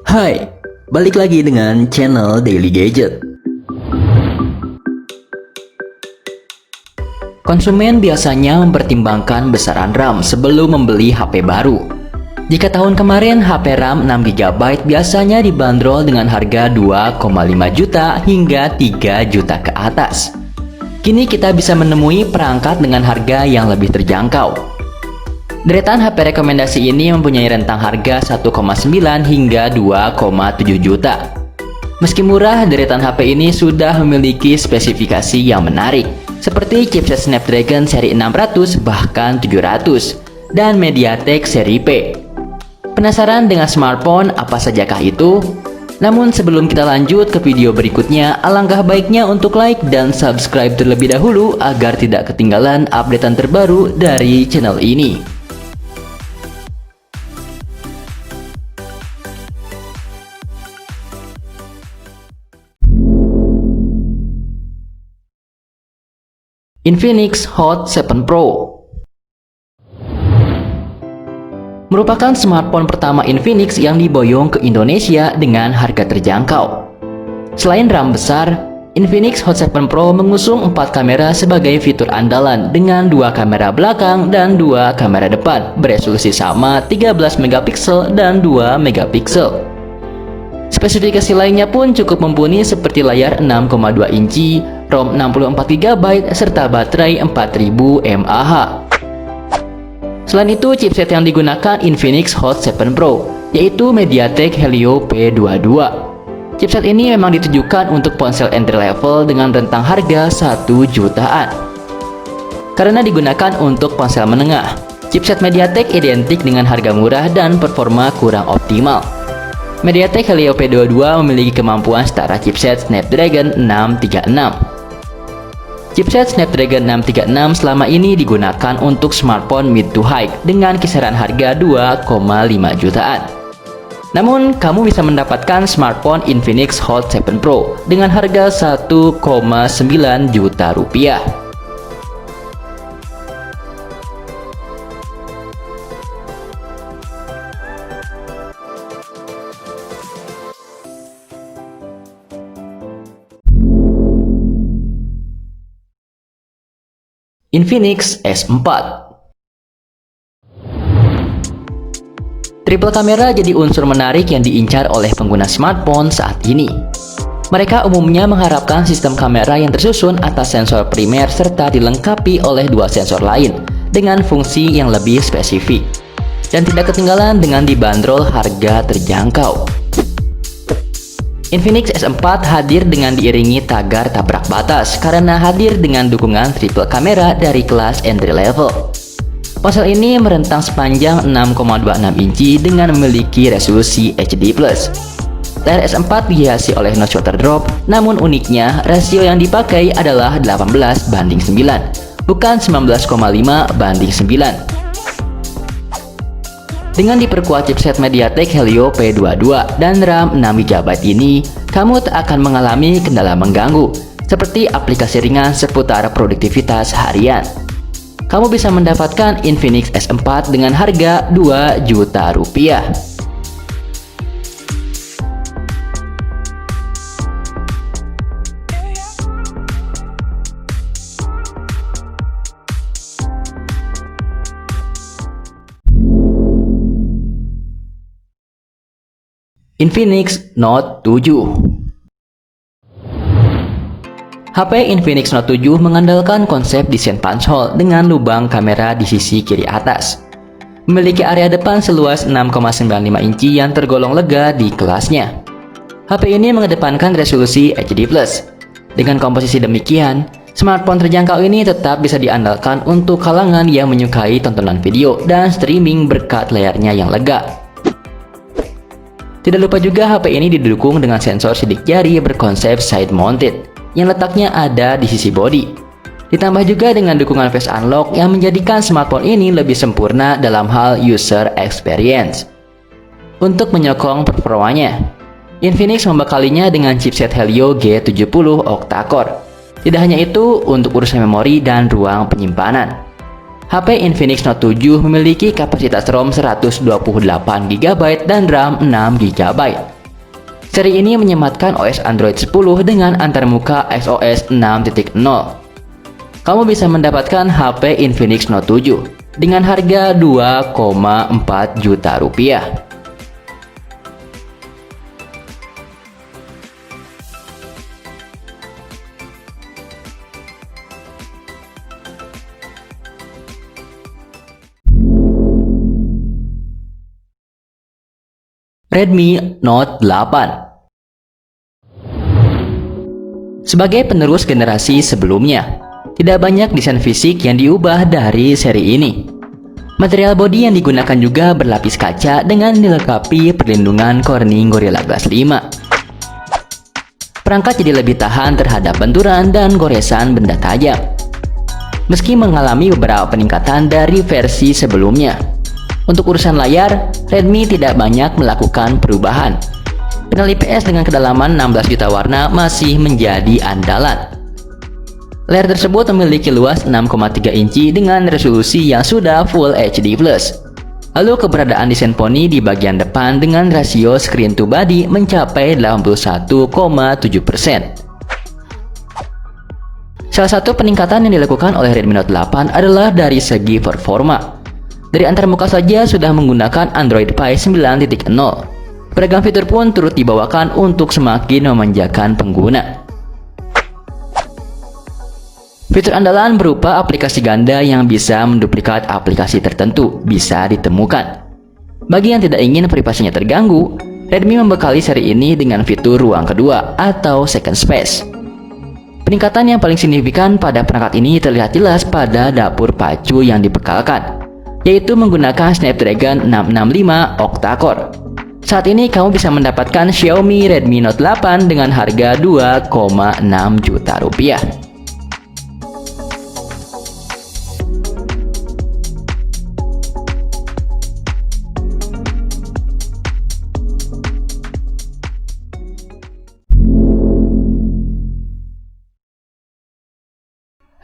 Hai, balik lagi dengan channel Daily Gadget. Konsumen biasanya mempertimbangkan besaran RAM sebelum membeli HP baru. Jika tahun kemarin HP RAM 6GB biasanya dibanderol dengan harga 2,5 juta hingga 3 juta ke atas. Kini kita bisa menemui perangkat dengan harga yang lebih terjangkau. Deretan HP rekomendasi ini mempunyai rentang harga 1,9 hingga 2,7 juta. Meski murah, deretan HP ini sudah memiliki spesifikasi yang menarik, seperti chipset Snapdragon seri 600 bahkan 700 dan MediaTek seri P. Penasaran dengan smartphone apa sajakah itu? Namun sebelum kita lanjut ke video berikutnya, alangkah baiknya untuk like dan subscribe terlebih dahulu agar tidak ketinggalan updatean terbaru dari channel ini. Infinix Hot 7 Pro merupakan smartphone pertama Infinix yang diboyong ke Indonesia dengan harga terjangkau. Selain RAM besar, Infinix Hot 7 Pro mengusung 4 kamera sebagai fitur andalan dengan 2 kamera belakang dan 2 kamera depan beresolusi sama 13 megapiksel dan 2 megapiksel. Spesifikasi lainnya pun cukup mumpuni seperti layar 6,2 inci, ROM 64GB, serta baterai 4000 mAh. Selain itu, chipset yang digunakan Infinix Hot 7 Pro, yaitu MediaTek Helio P22. Chipset ini memang ditujukan untuk ponsel entry level dengan rentang harga 1 jutaan. Karena digunakan untuk ponsel menengah, chipset MediaTek identik dengan harga murah dan performa kurang optimal. MediaTek Helio P22 memiliki kemampuan setara chipset Snapdragon 636. Chipset Snapdragon 636 selama ini digunakan untuk smartphone mid to high dengan kisaran harga 2,5 jutaan. Namun, kamu bisa mendapatkan smartphone Infinix Hot 7 Pro dengan harga 1,9 juta rupiah. Infinix S4. Triple kamera jadi unsur menarik yang diincar oleh pengguna smartphone saat ini. Mereka umumnya mengharapkan sistem kamera yang tersusun atas sensor primer serta dilengkapi oleh 2 sensor lain dengan fungsi yang lebih spesifik. Dan tidak ketinggalan dengan dibanderol harga terjangkau. Infinix S4 hadir dengan diiringi tagar tabrak batas karena hadir dengan dukungan triple kamera dari kelas entry level. Ponsel ini merentang sepanjang 6,26 inci dengan memiliki resolusi HD+. Layar S4 dihiasi oleh notch water drop, namun uniknya rasio yang dipakai adalah 18:9, bukan 19,5:9. Dengan diperkuat chipset MediaTek Helio P22 dan RAM 6GB ini, kamu tak akan mengalami kendala mengganggu, seperti aplikasi ringan seputar produktivitas harian. Kamu bisa mendapatkan Infinix S4 dengan harga 2 juta rupiah. Infinix Note 7. HP Infinix Note 7 mengandalkan konsep desain punch hole dengan lubang kamera di sisi kiri atas. Memiliki area depan seluas 6,95 inci yang tergolong lega di kelasnya. HP ini mengedepankan resolusi HD+. Dengan komposisi demikian, smartphone terjangkau ini tetap bisa diandalkan untuk kalangan yang menyukai tontonan video dan streaming berkat layarnya yang lega. Tidak lupa juga HP ini didukung dengan sensor sidik jari berkonsep side mounted yang letaknya ada di sisi bodi. Ditambah juga dengan dukungan face unlock yang menjadikan smartphone ini lebih sempurna dalam hal user experience. Untuk menyokong performanya, Infinix membekalinya dengan chipset Helio G70 octa-core. Tidak hanya itu, untuk urusan memori dan ruang penyimpanan, HP Infinix Note 7 memiliki kapasitas ROM 128GB dan RAM 6GB Seri ini menyematkan OS Android 10 dengan antarmuka XOS 6.0. Kamu bisa mendapatkan HP Infinix Note 7 dengan harga 2,4 juta rupiah. Redmi Note 8. Sebagai penerus generasi sebelumnya, tidak banyak desain fisik yang diubah dari seri ini. Material bodi yang digunakan juga berlapis kaca dengan dilengkapi perlindungan Corning Gorilla Glass 5. Perangkat jadi lebih tahan terhadap benturan dan goresan benda tajam. Meski mengalami beberapa peningkatan dari versi sebelumnya, untuk urusan layar, Redmi tidak banyak melakukan perubahan. Panel IPS dengan kedalaman 16 juta warna masih menjadi andalan. Layar tersebut memiliki luas 6,3 inci dengan resolusi yang sudah Full HD+. Lalu keberadaan desain poni di bagian depan dengan rasio screen to body mencapai 81,7%. Salah satu peningkatan yang dilakukan oleh Redmi Note 8 adalah dari segi performa. Dari antarmuka saja sudah menggunakan Android Pie 9.0. Beragam fitur pun turut dibawakan untuk semakin memanjakan pengguna. Fitur andalan berupa aplikasi ganda yang bisa menduplikat aplikasi tertentu bisa ditemukan. Bagi yang tidak ingin privasinya terganggu, Redmi membekali seri ini dengan fitur ruang kedua atau second space. Peningkatan yang paling signifikan pada perangkat ini terlihat jelas pada dapur pacu yang dibekalkan, yaitu menggunakan Snapdragon 665 octa-core. Saat ini kamu bisa mendapatkan Xiaomi Redmi Note 8 dengan harga 2,6 juta rupiah.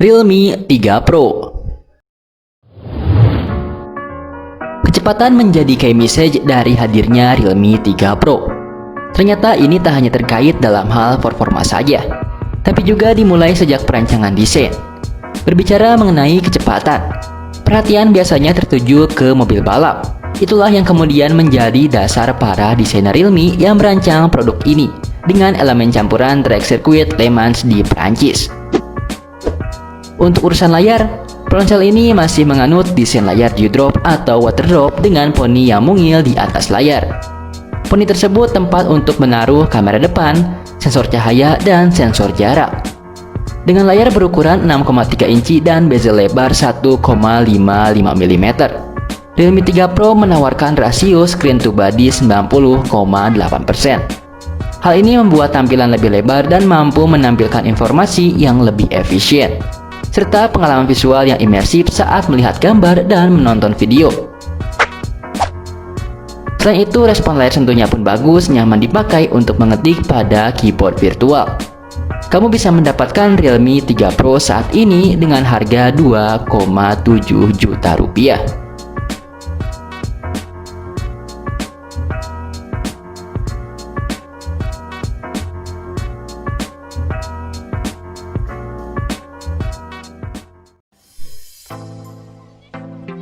Realme 3 Pro. Kecepatan menjadi key message dari hadirnya Realme 3 Pro. Ternyata ini tak hanya terkait dalam hal performa saja, tapi juga dimulai sejak perancangan desain. Berbicara mengenai kecepatan, perhatian biasanya tertuju ke mobil balap. Itulah yang kemudian menjadi dasar para desainer Realme yang merancang produk ini dengan elemen campuran track sirkuit Le Mans di Prancis. Untuk urusan layar, ponsel ini masih menganut desain layar dewdrop atau water drop dengan poni yang mungil di atas layar. Poni tersebut tempat untuk menaruh kamera depan, sensor cahaya, dan sensor jarak. Dengan layar berukuran 6,3 inci dan bezel lebar 1,55 mm, Realme 3 Pro menawarkan rasio screen to body 90,8%. Hal ini membuat tampilan lebih lebar dan mampu menampilkan informasi yang lebih efisien, serta pengalaman visual yang imersif saat melihat gambar dan menonton video. Selain itu, respon layar sentuhnya pun bagus, nyaman dipakai untuk mengetik pada keyboard virtual. Kamu bisa mendapatkan Realme 3 Pro saat ini dengan harga 2,7 juta rupiah.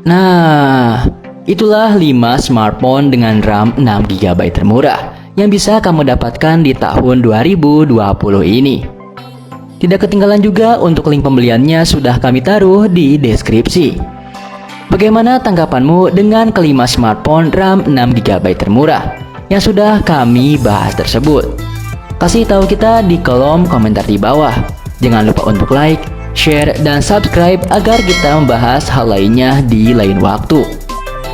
Nah, itulah 5 smartphone dengan RAM 6GB termurah yang bisa kamu dapatkan di tahun 2020 ini. Tidak ketinggalan juga untuk link pembeliannya sudah kami taruh di deskripsi. Bagaimana tanggapanmu dengan kelima smartphone RAM 6GB termurah yang sudah kami bahas tersebut? Kasih tahu kita di kolom komentar di bawah. Jangan lupa untuk like, share, dan subscribe agar kita membahas hal lainnya di lain waktu.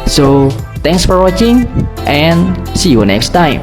So, thanks for watching and see you next time.